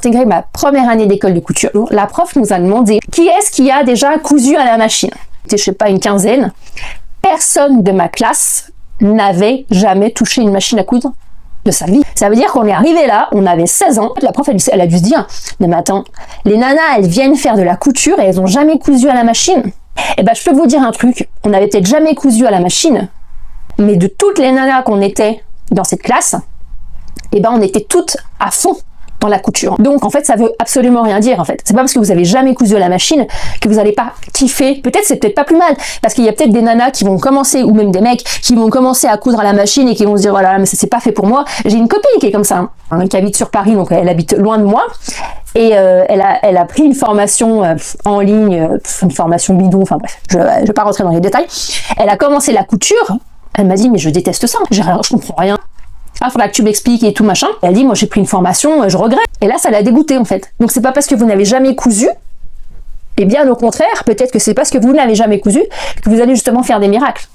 intégré ma première année d'école de couture, la prof nous a demandé qui est-ce qui a déjà cousu à la machine. Je sais pas, une quinzaine. Personne de ma classe n'avait jamais touché une machine à coudre de sa vie. Ça veut dire qu'on est arrivé là, on avait 16 ans. La prof, elle a dû se dire, non mais attends, les nanas, elles viennent faire de la couture et elles ont jamais cousu à la machine. Eh ben, je peux vous dire un truc, on n'avait peut-être jamais cousu à la machine, mais de toutes les nanas qu'on était dans cette classe, eh ben, on était toutes à fond dans la couture. Donc en fait, ça veut absolument rien dire en fait. C'est pas parce que vous avez jamais cousu à la machine que vous allez pas kiffer. Peut-être c'est peut-être pas plus mal parce qu'il y a peut-être des nanas qui vont commencer ou même des mecs qui vont commencer à coudre à la machine et qui vont se dire voilà, mais ça c'est pas fait pour moi. J'ai une copine qui est comme ça, hein, qui habite sur Paris, donc elle habite loin de moi et elle a pris une formation en ligne, une formation bidon, enfin bref, je vais pas rentrer dans les détails. Elle a commencé la couture. Elle m'a dit mais je déteste ça, je comprends rien. Ah, faudra que tu m'expliques et tout machin. Elle dit, moi j'ai pris une formation, je regrette. Et là, ça l'a dégoûté en fait. Donc c'est pas parce que vous n'avez jamais cousu, et bien au contraire, peut-être que c'est parce que vous n'avez jamais cousu que vous allez justement faire des miracles.